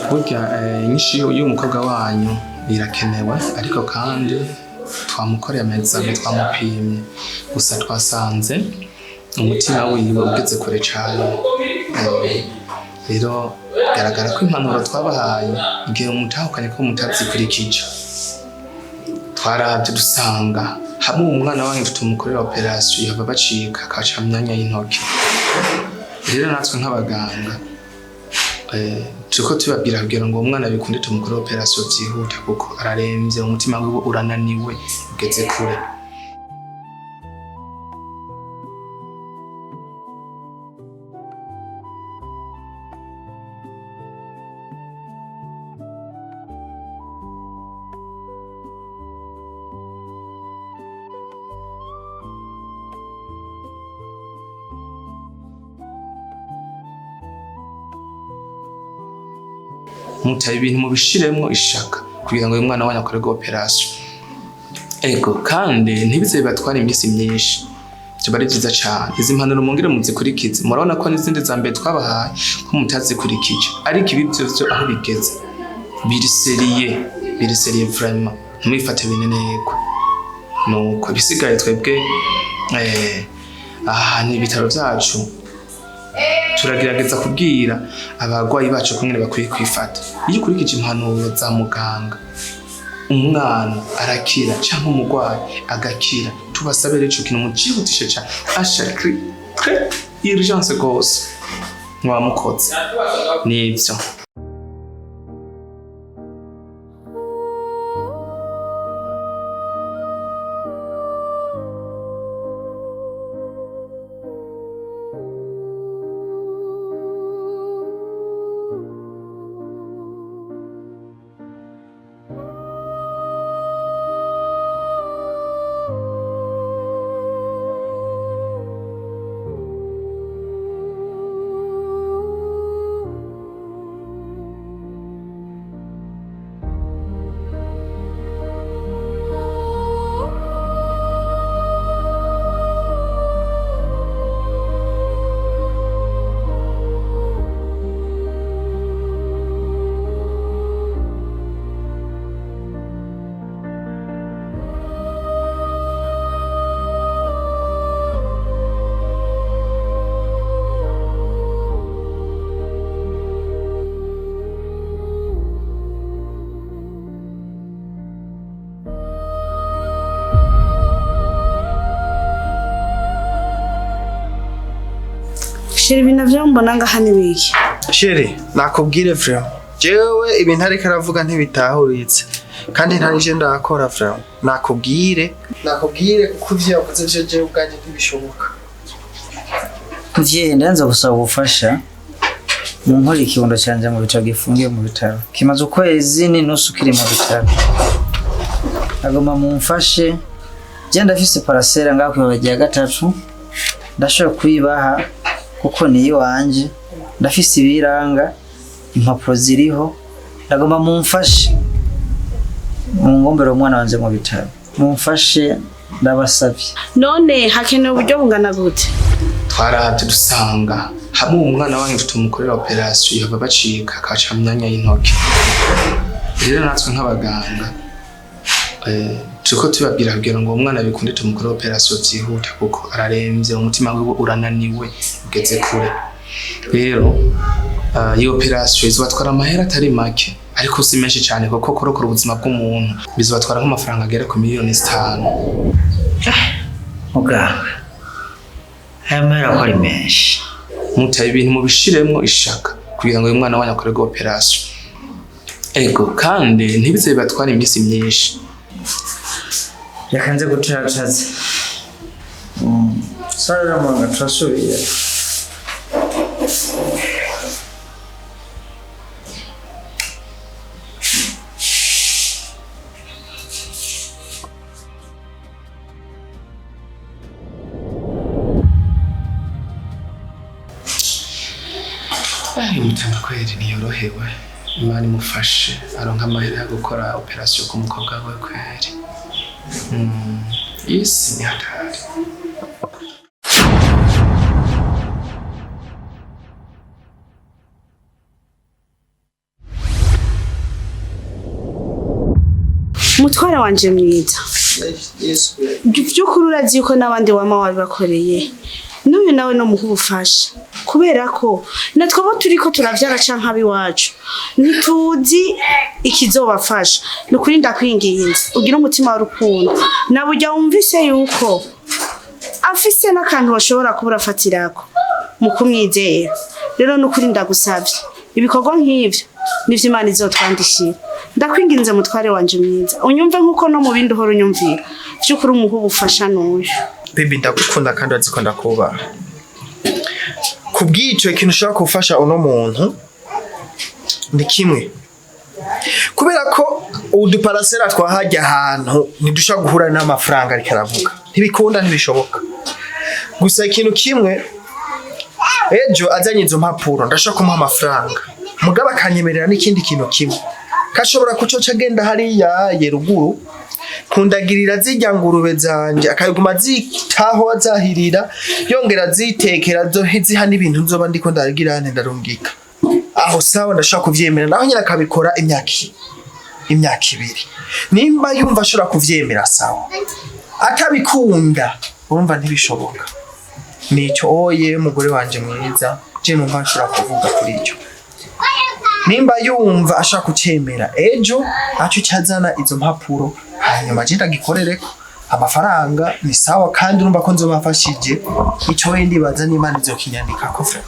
burya inyinshi y'umukobwa wanyu irakenewe ariko kandi twamukoreye amezame twamupimye gusa twasanze umutima wiwe ugeze kure cyane rero garagara ko impanuro twabahaye igihe mutahukanye ko mutazikurikije twarabye dusanga hamwe umwana wanyu tumukorera operation yava bacika akaca myanya y'intoki rero natwe nk'abaganga turiko tubabwira kugira ngo umwana bikunde tumukorera operation byihuta kuko araremvye umutima wiwe urananiwe ugeze kure. Mutaye ibintu mubishiremwo ishaka kugira ngo uyu mwana wanyu akorerwe operation. Ego kandi ntibize bibatwara imisi myinshi. Cyo bari byiza cyane. Izi mpanuro mungire muzikurikize. Murabona ko n'izindi za mbere twabahaye ko mutazikurikije. Ariko ibi byo aho bigeze. Biri seriye vraiment. Ntimwifate bineneko. Nuko bisigaye twebwe ni ibitaro byacu. Turagerageza kubwira abagwayi bacu ko ngene bakwiye kwifata. Iyo ukurikije impanuro za muganga umwana arakira cyangwa umugwayi agakira tubasabere ico kintu mucihutishe cyane ashakri urgence gose mwamukoze nivyo. Sheri ibintu vyo mbona ngaha ni biki? Sheri nakubwire vraiment jewe ibintu ariko aravuga ntibitahuritse kandi ntarije ndakora vraiment nakubwire kuko ivyo yavuze vyo jewe ubwanje ntibishoboka. Mvye ndanza gusaba ubufasha mu nkora ikibondo cyanje mu bitaro gifungiye mu bitaro kimaze ukwezi n'inusu kiri mu bitaro agoma mumfashe je ndafise parasera ngaho kwibagiye gatatu ndashobora kuyibaha kuko niyo wanje ndafise ibiranga impapuro ziriho ndagomba mumfashe mungombero umwana wanje mu bitaro mumfashe ndabasavye. None hakenewe uburyo bungana gute? Twarabye dusanga hamwe umwana wanyu tumukorera operation yava bacika akaca myanya y'intoki rero natwe nk'abaganga turiko tubabwira kugira ngo umwana bikunde tumukorera operation byihuta kuko araremvye umutima wiwe urananiwe ugeze kure rero iyo operation izobatwara amahera atari make ariko si menshi cyane kuko kurokora ubuzima bw'umuntu bizobatwara nk'amafaranga agera ku miliyoni 5. Muganga amera ko ari menshi. Mutaye ibintu mubishiremwo ishaka kugira ngo uyu mwana wanyu akorerwe operation. Ego kandi ntibize bibatwara imisi myinshi. Yakanze gucacaza. Sara manga trasubiye. Umutama kweli niyorohewe Imana imufashe aronka amahera yo gukora operation ku mukobwa we kweli. Isi ni hatari. mutware wanje mwiza by'ukuri urazi ko n'abandi wama wabibakoreye n'uyu nawe no muha ubufasha kubera ko natwe abo turiko turavyara canke abiwacu ntituzi ikizobafasha nukuri ndakwinginze ugira umutima w'urukundo naburya wumvise yuko afise n'akantu bashobora kuba urafatirako mu kumwizera rero nukuri ndagusavye ibikorwa nk'ivyo nivyo Imana izotwandishira ndakwinginze mutware wanje mwiza unyumve nkuko no mu bindi uhora unyumvira vy'ukuri umuha ubufasha n'uyu baby ndagukunda kandi aziko ndakubaha kubwico ikintu ushaka gufasha uno muntu ni kimwe kubera ko uduparasera twahajya ahantu ntidushaka guhura n'amafaranga ariko aravuga ntibikunda ntibishoboka gusa ikintu kimwe ejo azanye izo mpapuro ndashaka kumuha amafaranga mugaba akanyemerera n'ikindi kintu kimwe kashobora kucoca agenda hariya yeruguru kundagirira zijya ngurube zanje akayiguma zitaho azahirira yongera zitekera zo ziha n'ibintu nzoba ndiko ndagira ndarungika aho sawa ndashaka kuvyemera naho nyina akabikora imyaka ibiri nimba yumva ashobora kuvyemera sawa atabikunda urumva ntibishoboka nico oye mugore wanje mwiza je numva nshobora kuvuga kuri icyo nimba yumva ashaka kucemera ejo aco cyazana izo mpapuro hanyuma je ndagikorereko amafaranga ni sawa kandi urumva ko nzobafashije ico we ndibaza n'Imana izokinyandika ko fe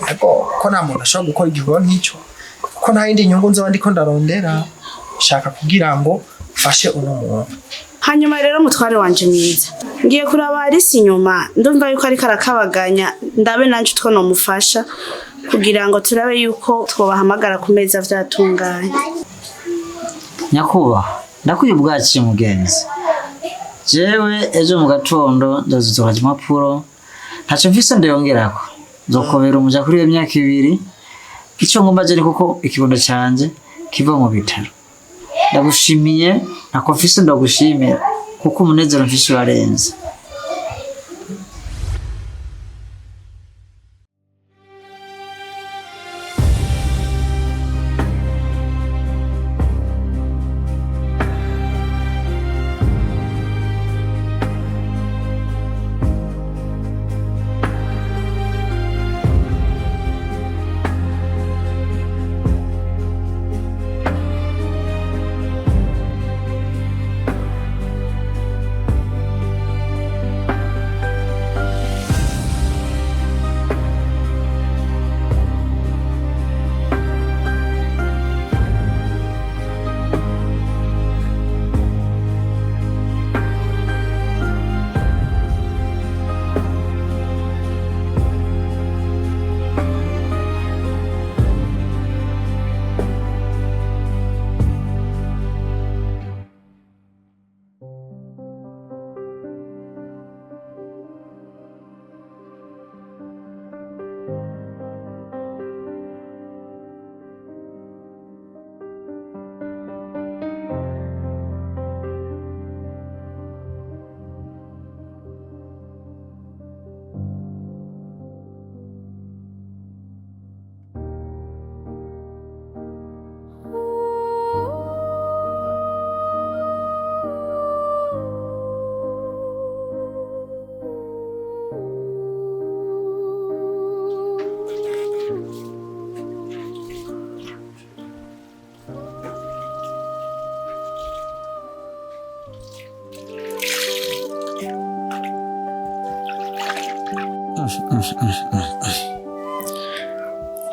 yego ko nta muntu ashobora gukora igikorwa nk'icyo ko nta yindi nyungu nzoba ndiko ndarondera shaka kugira ngo fashe uno muntu hanyuma rero mutware wanje mwiza ngiye kuraba Alice inyuma ndumva yuko ariko arakabaganya ndabe nanje utwo no mufasha kugira ngo turabe yuko twobahamagara ku meza vyatunganye nyakuba ndakuye ubwaci mugenzi jewe ejo mu gatondo ndazizoraje impapuro ntaco mfise ndayongerako nzokobera umuja kuri iyo myaka 2 ico ngomba je kuko ikibondo canje kiva mu bitaro ndagushimiye ntako mfise ndagushimira kuko umunezero mfise warenze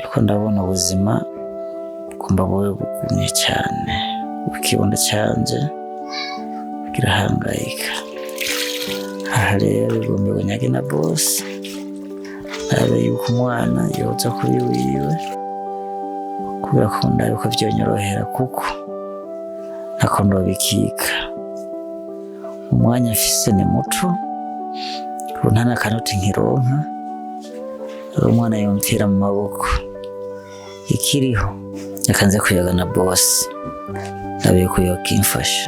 Yuko ndabona ubuzima kumba boye bugumye cyane ukibondo cyanje kirahangayika aha rero gombe nyage na bose abe yuko umwana yoza kuri wiwe kubera ko ndabiko byonyorohera kuko nakondo bikika umwanya afise ni muto kuntana kanoti nkironka umwana yumvira mu maboko ikiriho yakanze kuyaga na bose ndabiye ko yakimfasha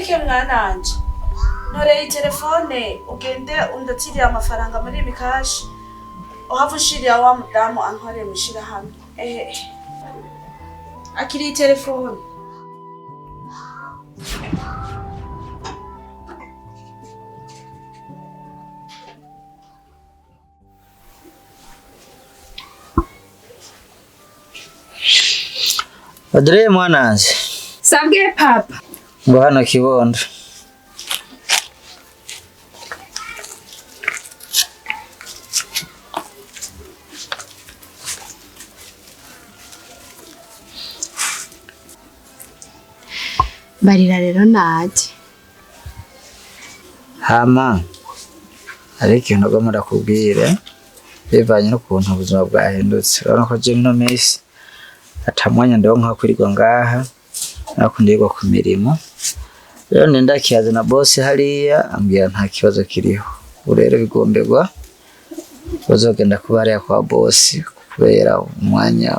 Onekey mwananje. Ntoreye telefone ugende undatiriye amafaranga muri mikashi. Uhavushiriya wa mudamu antware mushira hamwe. Akiri telefone. Audrey mwananje. Sabwe papa. Ngo hano kibondo. Barira rero naje. Hama. Ariko ikintu ngo murakubwire bivanye n'ukuntu ubuzima bwahindutse. Urabona ko je no mesi atamwanya ndonka kwirirwa ngaha nakundirwa ku mirimo. Rero ndakiyaza na bose hariya ambwira nta kibazo kiriho. Urero bigomberwa bazogenda kubariya kwa bose kubera umwanya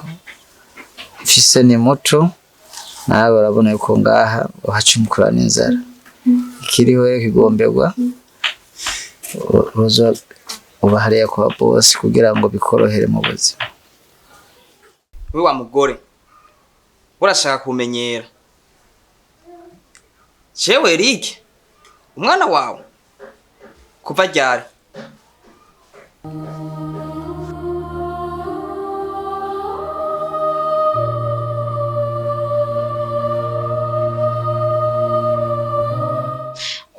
mfise ni muto. Nawe urabona yuko ngaha uhacumukurana inzara. Ikiriho kigomberwa uzo ubahariya kwa bose kugira ngo bikorohere mu buzima. We wa mugore urashaka kumenyera jewe Eric umwana wawe kuva ryari?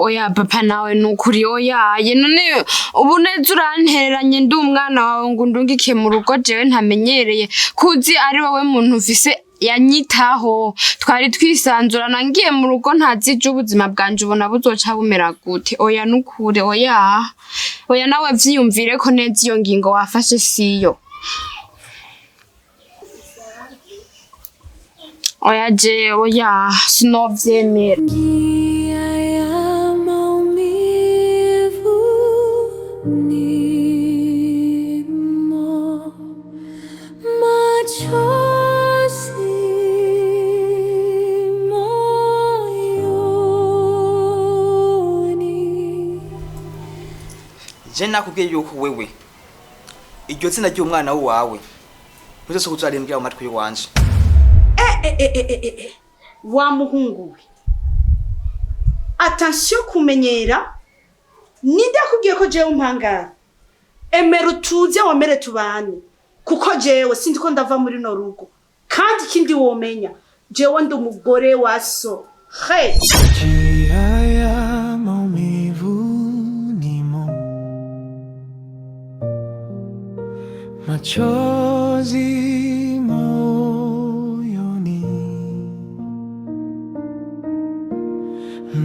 Oya papa nawe nukuri oyaye none ubu neza urantereranye ndi umwana wawe ngo ndungike mu rugo jewe ntamenyereye kuzi ari wowe muntu ufise yanyitaho twari twisanzurana ngiye mu rugo ntazije ubuzima bwanje ubona buzoca bumera gute. Oya nukuri oya nawe vyiyumvire ko neza iyo ngingo wafashe siyo. Oya je oya sinovyemera. Je nakubwiye yuko wewe iryo zina ry'umwana wawe uzo kuzarembya mu matwi wanje. Wa muhungu we. Attention kumenyera. Ninde akubwiye ko jewe umpangara? Emera utuze wamere tubane. Kuko jewe sindi ko ndava muri no rugo. Kandi ikindi womenya jewe ndi umugore wa so. Hey. Machozi moyoni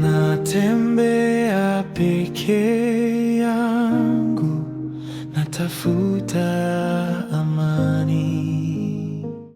natembea peke yangu natafuta